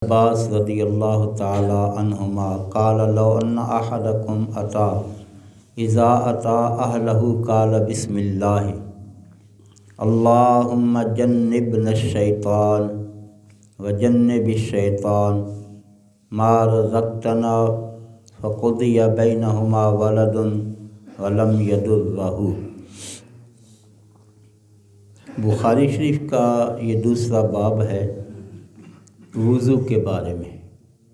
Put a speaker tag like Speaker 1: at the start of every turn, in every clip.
Speaker 1: عباس رضی اللہ تعالی عنہما قال لو ان احدکم اتا اذا اتا اہلہ قال بسم اللہ اللہم جنبنا الشیطان وجنب الشیطان ما رزقتنا فقضی بینہما ولد ولم یضرہ۔ بخاری شریف کا یہ دوسرا باب ہے وضو کے بارے میں۔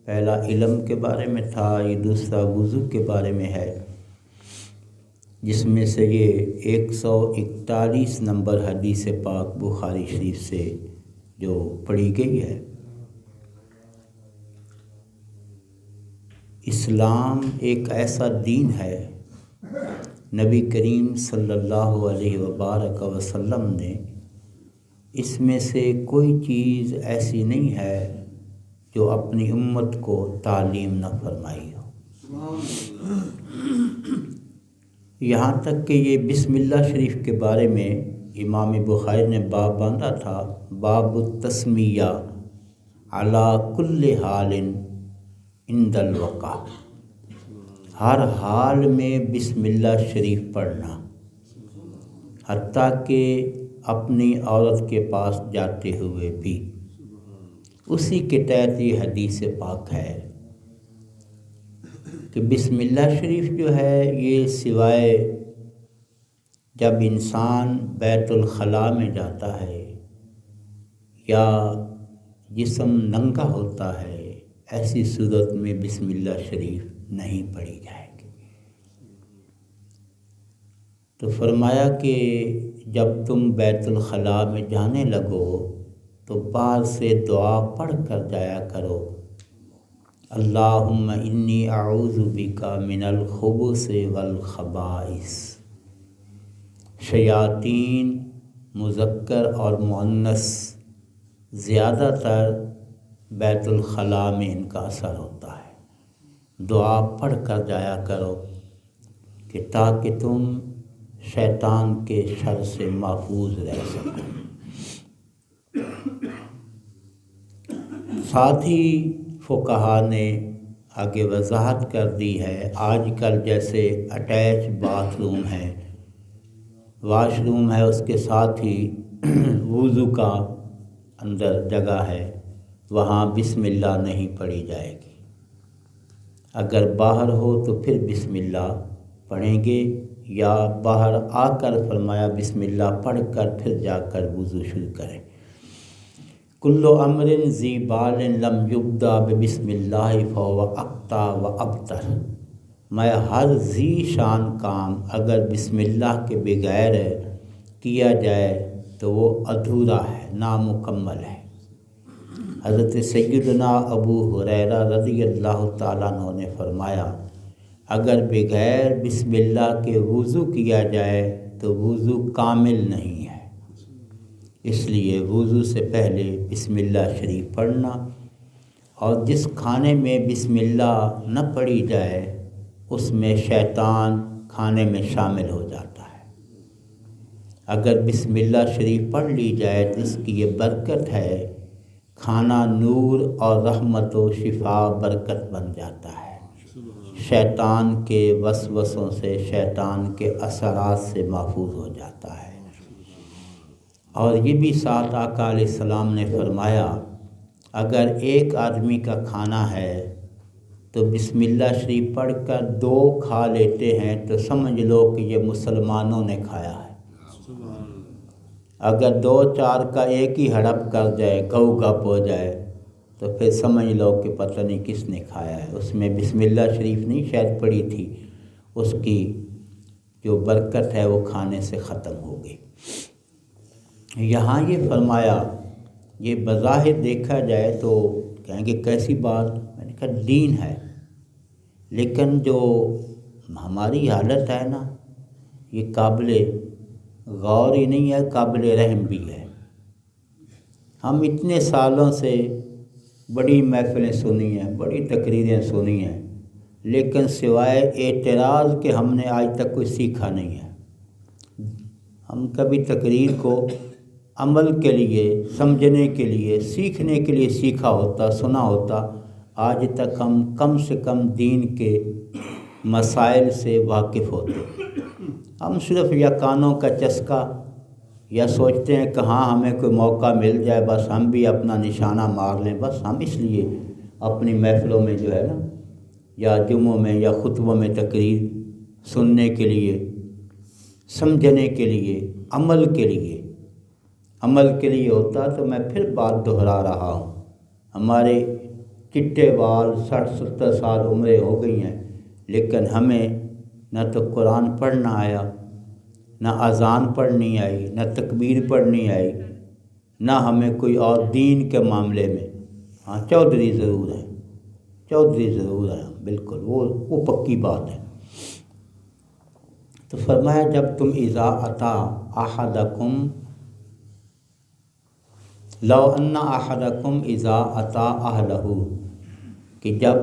Speaker 1: پہلا علم کے بارے میں تھا، یہ دوسرا وضو کے بارے میں ہے، جس میں سے یہ 141 نمبر حدیث پاک بخاری شریف سے جو پڑھی گئی ہے۔ اسلام ایک ایسا دین ہے، نبی کریم صلی اللہ علیہ وبارک وسلم نے اس میں سے کوئی چیز ایسی نہیں ہے جو اپنی امت کو تعلیم نہ فرمائی ہو۔ یہاں تک کہ یہ بسم اللہ شریف کے بارے میں امام بخاری نے باب باندھا تھا، باب التسمیہ علی کل حال عند الوقع، ہر حال میں بسم اللہ شریف پڑھنا، حتیٰ کہ اپنی عورت کے پاس جاتے ہوئے بھی۔ اسی کے تحت یہ حدیث پاک ہے کہ بسم اللہ شریف جو ہے یہ سوائے جب انسان بیت الخلاء میں جاتا ہے یا جسم ننگا ہوتا ہے، ایسی صورت میں بسم اللہ شریف نہیں پڑھی جائے گی۔ تو فرمایا کہ جب تم بیت الخلاء میں جانے لگو تو باہر سے دعا پڑھ کر جایا کرو، اللہم انی اعوذ بک من الخبث والخبائث۔ شیاطین مذکر اور مؤنث زیادہ تر بیت الخلاء میں ان کا اثر ہوتا ہے۔ دعا پڑھ کر جایا کرو کہ تاکہ تم شیطان کے شر سے محفوظ رہ سکو۔ ساتھ ہی فقہا نے آگے وضاحت کر دی ہے، آج کل جیسے اٹیچ باتھ روم ہے، واش روم ہے، اس کے ساتھ ہی وضو کا اندر جگہ ہے، وہاں بسم اللہ نہیں پڑھی جائے گی۔ اگر باہر ہو تو پھر بسم اللہ پڑھیں گے، یا باہر آ کر فرمایا بسم اللہ پڑھ کر پھر جا کر وضو شروع کریں۔ کل امر ذی بال لم یبدا بسم اللہ فہو اقطع و ابتر۔ میں ہر ذی شان کام اگر بسم اللہ کے بغیر کیا جائے تو وہ ادھورا ہے، نامکمل ہے۔ حضرت سیدنا ابو ہریرہ رضی اللہ تعالیٰ عنہ نے فرمایا، اگر بغیر بسم اللہ کے وضو کیا جائے تو وضو کامل نہیں ہے۔ اس لیے وضو سے پہلے بسم اللہ شریف پڑھنا، اور جس کھانے میں بسم اللہ نہ پڑھی جائے اس میں شیطان کھانے میں شامل ہو جاتا ہے۔ اگر بسم اللہ شریف پڑھ لی جائے تو اس کی یہ برکت ہے، کھانا نور اور رحمت و شفا برکت بن جاتا ہے، شیطان کے وسوسوں سے، شیطان کے اثرات سے محفوظ ہو جاتا ہے۔ اور یہ بھی ساتھ آقا علیہ السلام نے فرمایا، اگر ایک آدمی کا کھانا ہے تو بسم اللہ شریف پڑھ کر 2 کھا لیتے ہیں تو سمجھ لو کہ یہ مسلمانوں نے کھایا ہے۔ اگر 2-4 کا ایک ہی ہڑپ کر جائے، گو گپ ہو جائے، تو پھر سمجھ لو کہ پتہ نہیں کس نے کھایا ہے، اس میں بسم اللہ شریف نہیں شاید پڑھی تھی، اس کی جو برکت ہے وہ کھانے سے ختم ہو گئی۔ یہاں یہ فرمایا، یہ بظاہر دیکھا جائے تو کہیں گے کیسی بات، میں نے کہا دین ہے، لیکن جو ہماری حالت ہے نا، یہ قابل غور ہی نہیں ہے، قابل رحم بھی ہے۔ ہم اتنے سالوں سے بڑی محفلیں سنی ہیں، بڑی تقریریں سنی ہیں، لیکن سوائے اعتراض کہ ہم نے آج تک کوئی سیکھا نہیں ہے۔ ہم کبھی تقریر کو عمل کے لیے، سمجھنے کے لیے، سیکھنے کے لیے سیکھا ہوتا، سنا ہوتا، آج تک ہم کم سے کم دین کے مسائل سے واقف ہوتے۔ ہم صرف یا کانوں کا چسکا یا سوچتے ہیں کہ ہاں ہمیں کوئی موقع مل جائے بس ہم بھی اپنا نشانہ مار لیں، بس ہم اس لیے اپنی محفلوں میں جو ہے نا یا جمعوں میں یا خطبوں میں تقریر سننے کے لیے، سمجھنے کے لیے، عمل کے لیے ہوتا۔ تو میں پھر بات دہرا رہا ہوں، ہمارے چٹے بال 60-70 سال عمریں ہو گئی ہیں، لیکن ہمیں نہ تو قرآن پڑھنا آیا، نہ اذان پڑھنی آئی، نہ تکبیر پڑھنی آئی، نہ ہمیں کوئی اور دین کے معاملے میں، ہاں چودھری ضرور ہیں، بالکل وہ پکی بات ہے۔ تو فرمایا جب تم اذا اتا احدکم لو ان احدکم اذا اتا اہلہ، کہ جب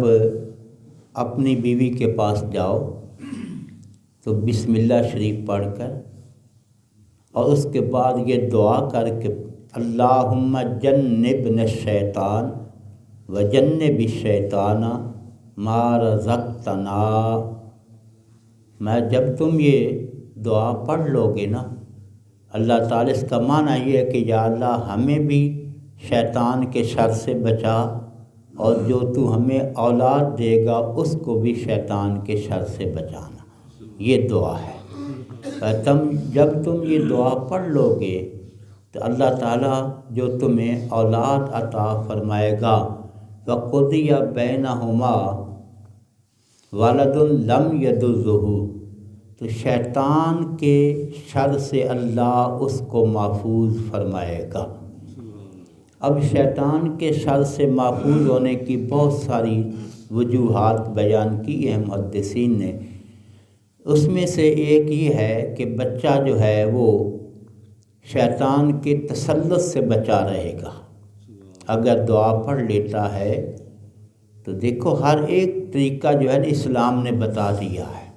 Speaker 1: اپنی بیوی کے پاس جاؤ تو بسم اللہ شریف پڑھ کر اور اس کے بعد یہ دعا کر کے اللہم جنبنا الشیطان وجنب الشیطان ما رزقتنا، میں جب تم یہ دعا پڑھ لو گے نا، اللہ تعالیٰ اس کا معنی یہ ہے کہ یا اللہ ہمیں بھی شیطان کے شر سے بچا، اور جو تو ہمیں اولاد دے گا اس کو بھی شیطان کے شر سے بچانا، یہ دعا ہے۔ جب تم یہ دعا پڑھ لو گے تو اللہ تعالیٰ جو تمہیں اولاد عطا فرمائے گا، وَقُضِيَ بَيْنَهُمَا وَلَدٌ لَمْ يَضُرُّهُ، تو شیطان کے شر سے اللہ اس کو محفوظ فرمائے گا۔ اب شیطان کے شر سے محفوظ ہونے کی بہت ساری وجوہات بیان کی ہیں محدثین نے، اس میں سے ایک یہ ہے کہ بچہ جو ہے وہ شیطان کے تسلط سے بچا رہے گا۔ اگر دعا پڑھ لیتا ہے تو دیکھو ہر ایک طریقہ جو ہے نا اسلام نے بتا دیا ہے،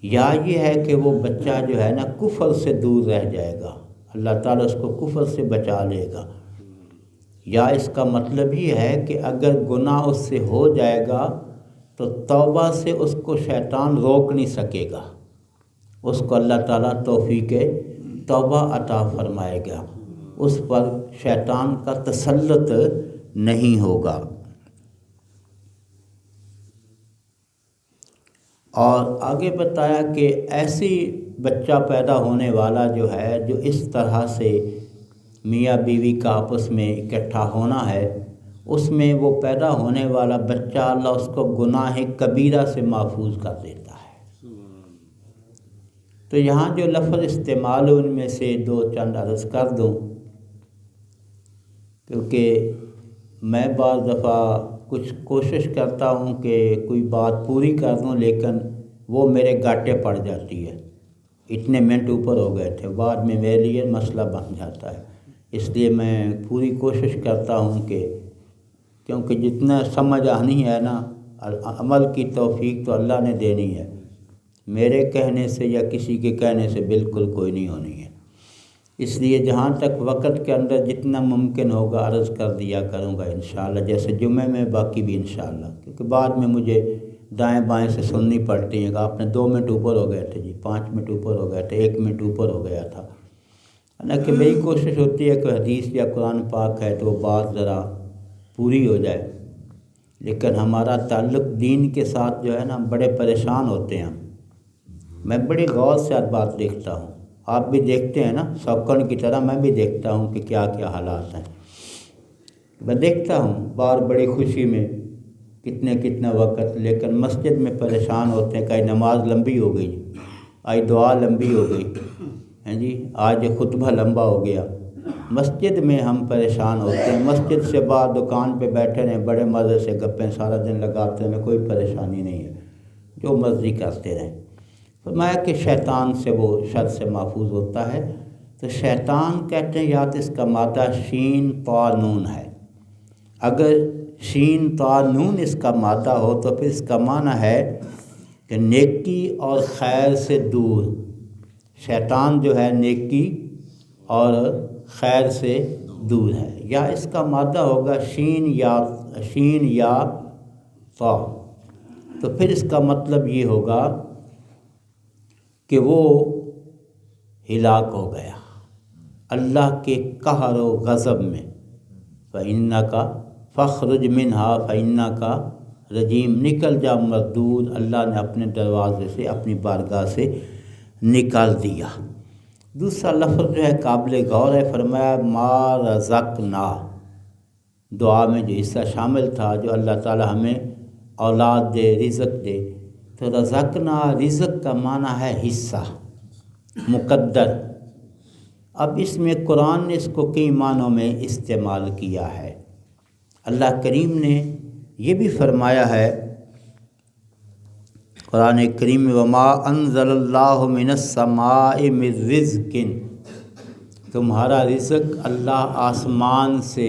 Speaker 1: یا یہ ہے کہ وہ بچہ جو ہے نا کفر سے دور رہ جائے گا، اللہ تعالیٰ اس کو کفر سے بچا لے گا، یا اس کا مطلب یہ ہے کہ اگر گناہ اس سے ہو جائے گا تو توبہ سے اس کو شیطان روک نہیں سکے گا، اس کو اللہ تعالیٰ توفیق توبہ عطا فرمائے گا، اس پر شیطان کا تسلط نہیں ہوگا۔ اور آگے بتایا کہ ایسی بچہ پیدا ہونے والا جو ہے جو اس طرح سے میاں بیوی کا آپس میں اکٹھا ہونا ہے، اس میں وہ پیدا ہونے والا بچہ اللہ اس کو گناہ کبیرہ سے محفوظ کر دیتا ہے۔ تو یہاں جو لفظ استعمال ہو ان میں سے دو چند عرض کر دوں، کیونکہ میں بعض دفعہ کچھ کوشش کرتا ہوں کہ کوئی بات پوری کر دوں لیکن وہ میرے گاٹے پڑ جاتی ہے، اتنے منٹ اوپر ہو گئے تھے، بعد میں میرے لیے مسئلہ بن جاتا ہے، اس لیے میں پوری کوشش کرتا ہوں کہ کیونکہ جتنا سمجھ آنی ہے نا، عمل کی توفیق تو اللہ نے دینی ہے، میرے کہنے سے یا کسی کے کہنے سے بالکل کوئی نہیں ہونی ہے، اس لیے جہاں تک وقت کے اندر جتنا ممکن ہوگا عرض کر دیا کروں گا انشاءاللہ، جیسے جمعے میں باقی بھی انشاءاللہ، کیونکہ بعد میں مجھے دائیں بائیں سے سننی پڑتی ہے کہ آپ نے 2 منٹ اوپر ہو گئے تھے جی، 5 منٹ اوپر ہو گئے تھے، 1 منٹ اوپر ہو گیا تھا، حالانکہ میری کوشش ہوتی ہے کہ حدیث یا قرآن پاک ہے تو وہ بات ذرا پوری ہو جائے، لیکن ہمارا تعلق دین کے ساتھ جو ہے نا بڑے پریشان ہوتے ہیں، میں بڑی غور سے ہر بات دیکھتا ہوں، آپ بھی دیکھتے ہیں نا، سوکن کی طرح میں بھی دیکھتا ہوں کہ کیا کیا حالات ہیں، میں دیکھتا ہوں بار بڑی خوشی میں کتنا وقت، لیکن مسجد میں پریشان ہوتے ہیں کہ نماز لمبی ہو گئی، آج دعا لمبی ہو گئی ہیں جی، آج خطبہ لمبا ہو گیا، مسجد میں ہم پریشان ہوتے ہیں، مسجد سے بعد دکان پہ بیٹھے رہیں بڑے مزے سے گپیں سارا دن لگاتے ہیں، کوئی پریشانی نہیں ہے، جو مرضی کرتے رہیں۔ فرمایا کہ شیطان سے وہ شر سے محفوظ ہوتا ہے، تو شیطان کہتے ہیں یا تو اس کا مادہ شین طا نون ہے، اگر شین طا نون اس کا مادہ ہو تو پھر اس کا معنی ہے کہ نیکی اور خیر سے دور، شیطان جو ہے نیکی اور خیر سے دور ہے، یا اس کا مادہ ہوگا شین یا طا، تو پھر اس کا مطلب یہ ہوگا کہ وہ ہلاک ہو گیا اللہ کے قہر و غضب میں۔ فَإِنَّكَ فَاخْرُجْ مِنْهَا فَإِنَّكَ رجیم، نکل جا مردود، اللہ نے اپنے دروازے سے، اپنی بارگاہ سے نکال دیا۔ دوسرا لفظ جو ہے قابل غور ہے، فرمایا ما رزقنا، دعا میں جو حصہ شامل تھا جو اللہ تعالی ہمیں اولاد دے، رزق دے، تو رزقنا رزق کا معنی ہے حصہ مقدر۔ اب اس میں قرآن نے اس کو کئی معنوں میں استعمال کیا ہے۔ اللہ کریم نے یہ بھی فرمایا ہے قرآن کریم میں، وما انزل اللہ من السماء من رزق، تمہارا رزق اللہ آسمان سے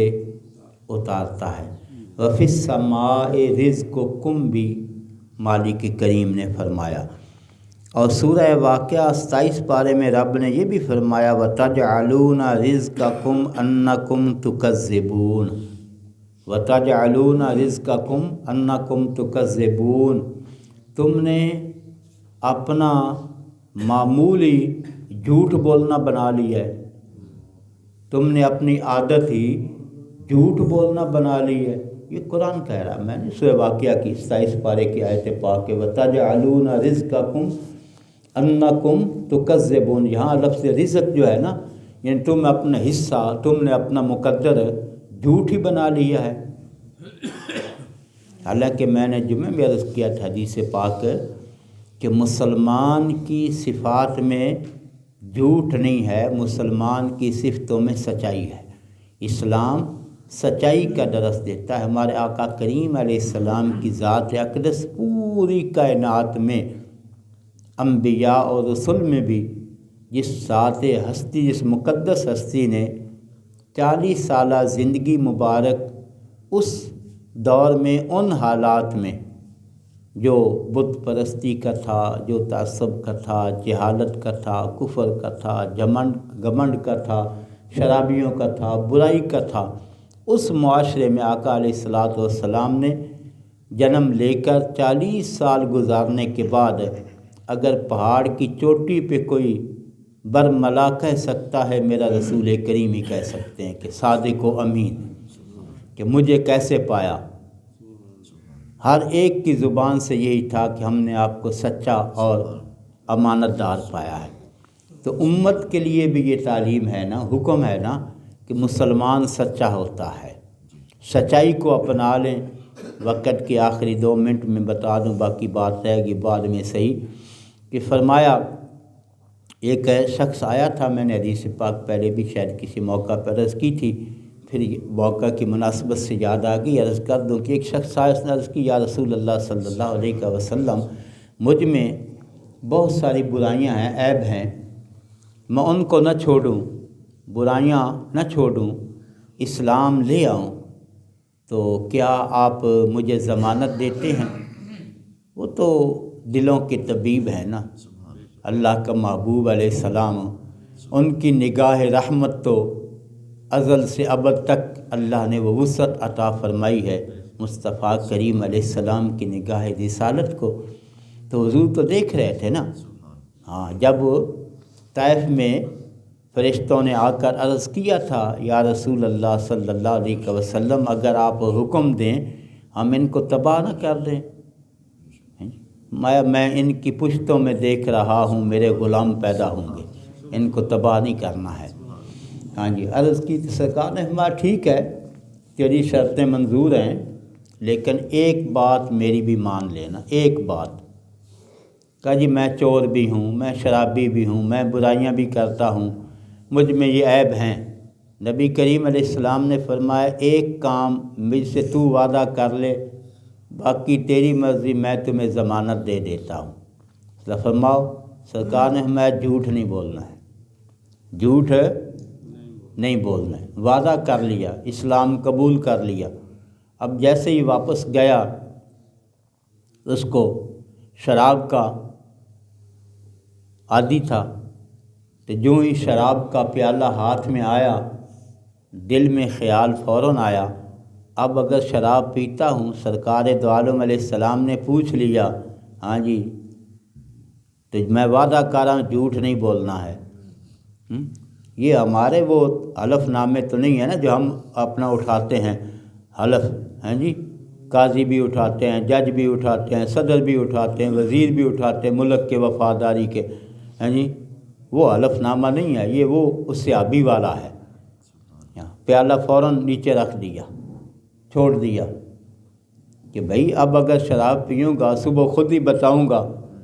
Speaker 1: اتارتا ہے۔ وفی السماء رزقکم بھی مالک کریم نے فرمایا۔ اور سورہ واقعہ 27 پارے میں رب نے یہ بھی فرمایا وَتَجْعَلُونَ رِزْقَكُمْ أَنَّكُمْ تُكَذِّبُونَ، وَتَجْعَلُونَ رِزْقَكُمْ أَنَّكُمْ تُكَذِّبُونَ، تم نے اپنا معمولی جھوٹ بولنا بنا لیا ہے، تم نے اپنی عادت ہی جھوٹ بولنا بنا لی ہے۔ یہ قرآن کہہ رہا ہے، میں نے سورہ واقعہ کی 27 پارے کی آیت پاک ہے وَتَجْعَلُونَ رِزْقَكُمْ أَنَّكُمْ تُكَذِّبُونَ، یہاں لفظ رزق جو ہے نا، یعنی تم اپنا حصہ، تم نے اپنا مقدر جھوٹ ہی بنا لیا ہے۔ حالانکہ میں نے جمعہ میں عرض کیا تھا حدیث پاک کہ مسلمان کی صفات میں جھوٹ نہیں ہے، مسلمان کی صفتوں میں سچائی ہے۔ اسلام سچائی کا درس دیتا ہے۔ ہمارے آقا کریم علیہ السلام کی ذات اقدس پوری کائنات میں، انبیاء اور رسل میں بھی، جس ذات ہستی، جس مقدس ہستی نے 40 سالہ زندگی مبارک اس دور میں، ان حالات میں جو بت پرستی کا تھا، جو تعصب کا تھا، جہالت کا تھا، کفر کا تھا، گھمنڈ کا تھا، شرابیوں کا تھا، برائی کا تھا، اس معاشرے میں آقا علیہ الصلوۃ والسلام نے جنم لے کر 40 سال گزارنے کے بعد اگر پہاڑ کی چوٹی پہ کوئی برملا کہہ سکتا ہے، میرا رسول کریم ہی کہہ سکتے ہیں کہ صادق و امین، کہ مجھے کیسے پایا۔ ہر ایک کی زبان سے یہی تھا کہ ہم نے آپ کو سچا اور امانت دار پایا ہے۔ تو امت کے لیے بھی یہ تعلیم ہے نا، حکم ہے نا کہ مسلمان سچا ہوتا ہے، سچائی کو اپنا لیں۔ وقت کے آخری 2 منٹ میں بتا دوں، باقی بات رہے گی بعد میں صحیح، کہ فرمایا ایک شخص آیا تھا، میں نے حدیث پاک پہلے بھی شاید کسی موقع پر عرض کی تھی، پھر موقع کی مناسبت سے یاد آ گئی، عرض کر دوں کہ ایک شخص آیا، اس نے عرض کی یا رسول اللہ صلی اللہ علیہ وسلم، مجھ میں بہت ساری برائیاں ہیں، عیب ہیں، میں ان کو نہ چھوڑوں، برائیاں نہ چھوڑوں، اسلام لے آؤں، تو کیا آپ مجھے ضمانت دیتے ہیں؟ وہ تو دلوں کے طبیب ہیں نا، اللہ کا محبوب علیہ السلام، ان کی نگاہ رحمت تو ازل سے ابد تک اللہ نے وہ وسعت عطا فرمائی ہے مصطفیٰ کریم علیہ السلام کی نگاہ رسالت کو۔ تو حضور تو دیکھ رہے تھے نا، ہاں، جب طائف میں فرشتوں نے آ کر عرض کیا تھا یا رسول اللہ صلی اللہ علیہ وسلم، اگر آپ حکم دیں ہم ان کو تباہ نہ کر دیں، میں ان کی پشتوں میں دیکھ رہا ہوں میرے غلام پیدا ہوں گے، ان کو تباہ نہیں کرنا ہے۔ ہاں جی، عرض کی تو سرکار نے فرمایا ٹھیک ہے، تیری شرطیں منظور ہیں، لیکن ایک بات میری بھی مان لینا، ایک بات۔ کہا جی میں چور بھی ہوں، میں شرابی بھی ہوں، میں برائیاں بھی کرتا ہوں، مجھ میں یہ عیب ہیں۔ نبی کریم علیہ السلام نے فرمایا ایک کام مجھ سے تو وعدہ کر لے، باقی تیری مرضی، میں تمہیں ضمانت دے دیتا ہوں۔ فرماؤ، سرکار نے فرمایا جھوٹ نہیں بولنا ہے، جھوٹ نہیں بولنا ہے، وعدہ کر لیا، اسلام قبول کر لیا۔ اب جیسے ہی واپس گیا، اس کو شراب کا عادی تھا، تو جو ہی شراب کا پیالہ ہاتھ میں آیا دل میں خیال فوراً آیا، اب اگر شراب پیتا ہوں، سرکار دو عالم علیہ السلام نے پوچھ لیا، ہاں جی، تو میں وعدہ کر رہا ہوں جھوٹ نہیں بولنا ہے۔ یہ ہمارے وہ حلف نامے تو نہیں ہے نا جو ہم اپنا اٹھاتے ہیں حلف، ہیں جی، قاضی بھی اٹھاتے ہیں، جج بھی اٹھاتے ہیں، صدر بھی اٹھاتے ہیں، وزیر بھی اٹھاتے ہیں ملک کے وفاداری کے، ہیں جی، وہ حلف نامہ نہیں ہے، یہ وہ اس سے آبی والا ہے۔ پیالہ فوراً نیچے رکھ دیا، چھوڑ دیا کہ بھئی اب اگر شراب پیوں گا صبح خود ہی بتاؤں گا،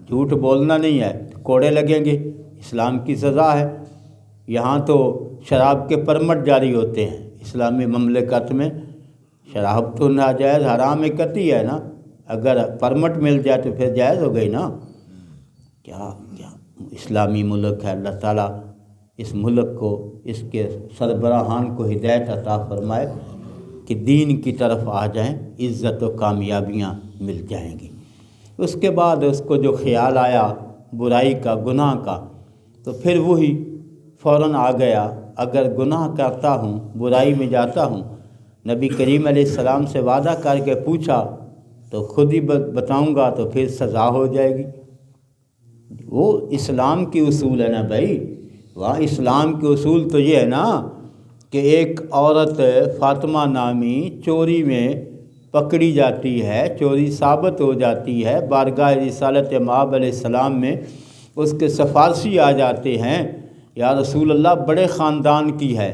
Speaker 1: جھوٹ بولنا نہیں ہے، کوڑے لگیں گے، اسلام کی سزا ہے۔ یہاں تو شراب کے پرمٹ جاری ہوتے ہیں، اسلامی مملکت میں شراب تو ناجائز حرام قطعی ہے نا، اگر پرمٹ مل جائے تو پھر جائز ہو گئی نا۔ کیا اسلامی ملک ہے، اللہ تعالیٰ اس ملک کو، اس کے سربراہان کو ہدایت عطا فرمائے کہ دین کی طرف آ جائیں، عزت و کامیابیاں مل جائیں گی۔ اس کے بعد اس کو جو خیال آیا برائی کا، گناہ کا، تو پھر وہی فوراً آ گیا، اگر گناہ کرتا ہوں، برائی میں جاتا ہوں، نبی کریم علیہ السلام سے وعدہ کر کے پوچھا تو خود ہی بتاؤں گا تو پھر سزا ہو جائے گی۔ وہ اسلام کی اصول ہے نا بھائی، وہاں اسلام کے اصول تو یہ ہے نا کہ ایک عورت فاطمہ نامی چوری میں پکڑی جاتی ہے، چوری ثابت ہو جاتی ہے، بارگاہ رسالت مآب علیہ السلام میں اس کے سفارشی آ جاتے ہیں، یا رسول اللہ بڑے خاندان کی ہے،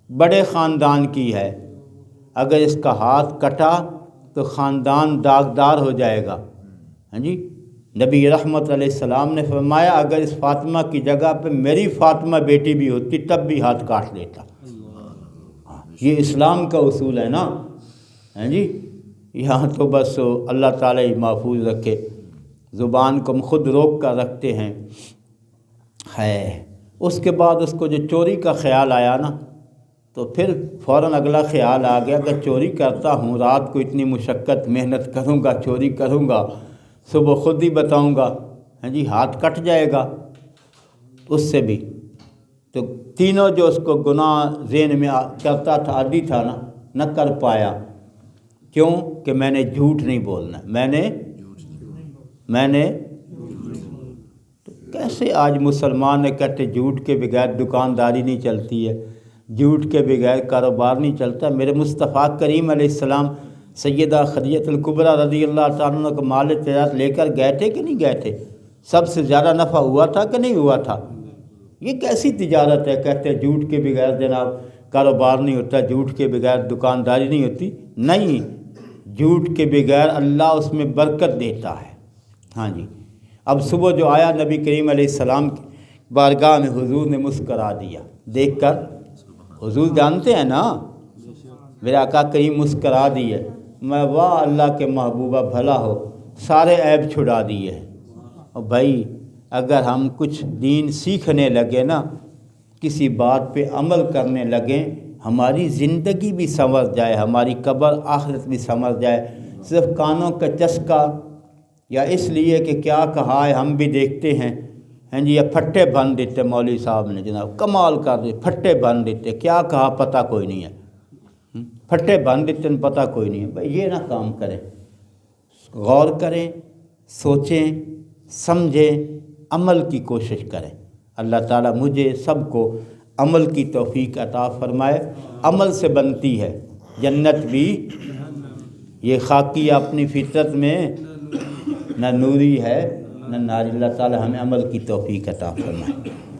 Speaker 1: بڑے خاندان کی ہے، اگر اس کا ہاتھ کٹا تو خاندان داغدار ہو جائے گا۔ ہاں جی، نبی رحمت علیہ السلام نے فرمایا اگر اس فاطمہ کی جگہ پہ میری فاطمہ بیٹی بھی ہوتی تب بھی ہاتھ کاٹ لیتا۔ یہ اسلام کا اصول ہے نا، ہیں جی، یہاں تو بس اللہ تعالیٰ ہی محفوظ رکھے، زبان کو ہم خود روک کر رکھتے ہیں۔ ہے اس کے بعد اس کو جو چوری کا خیال آیا نا تو پھر فوراً اگلا خیال آ گیا کہ چوری کرتا ہوں، رات کو اتنی مشقت محنت کروں گا، چوری کروں گا، صبح خود ہی بتاؤں گا، ہاں جی، ہاتھ کٹ جائے گا اس سے بھی۔ تو تینوں جو اس کو گناہ ذہن میں کرتا تھا، عادی تھا نا، نہ کر پایا، کیوں کہ میں نے جھوٹ نہیں بولنا، میں نے تو کیسے آج مسلمان نے کہتے جھوٹ کے بغیر دکانداری نہیں چلتی ہے، جھوٹ کے بغیر کاروبار نہیں چلتا۔ میرے مصطفیٰ کریم علیہ السلام سیدہ خدیجہ الکبریٰ رضی اللہ تعالیٰ عنہ کو مال تجارت لے کر گئے تھے کہ نہیں گئے تھے؟ سب سے زیادہ نفع ہوا تھا کہ نہیں ہوا تھا؟ یہ کیسی تجارت ہے؟ کہتے ہیں جھوٹ کے بغیر جناب کاروبار نہیں ہوتا، جھوٹ کے بغیر دکانداری نہیں ہوتی۔ نہیں، جھوٹ کے بغیر اللہ اس میں برکت دیتا ہے۔ ہاں جی، اب صبح جو آیا نبی کریم علیہ السلام کی بارگاہ میں، حضور نے مسکرا دیا دیکھ کر، حضور جانتے ہیں نا میرے آقا کریم مسکرا دیے، میں واہ اللہ کے محبوبہ بھلا ہو، سارے عیب چھڑا دیے ہیں۔ اور بھائی اگر ہم کچھ دین سیکھنے لگے نا، کسی بات پہ عمل کرنے لگیں، ہماری زندگی بھی سنور جائے، ہماری قبر آخرت بھی سنور جائے۔ صرف کانوں کا چسکا یا اس لیے کہ کیا کہا ہے ہم بھی دیکھتے ہیں، ہیں جی، یا پھٹے بھن دیتے مولوی صاحب نے، جناب کمال کر دے، پھٹے بھن دیتے، کیا کہا پتہ کوئی نہیں ہے، پھٹے بھن دیتے پتہ کوئی نہیں ہے۔ بھائی یہ نہ کام کریں، غور کریں، سوچیں، سمجھیں، عمل کی کوشش کریں۔ اللہ تعالیٰ مجھے سب کو عمل کی توفیق عطا فرمائے۔ عمل سے بنتی ہے جنت بھی، یہ خاکی اپنی فطرت میں نہ نوری ہے نہ ناری۔ اللہ تعالیٰ ہمیں عمل کی توفیق عطا فرمائے۔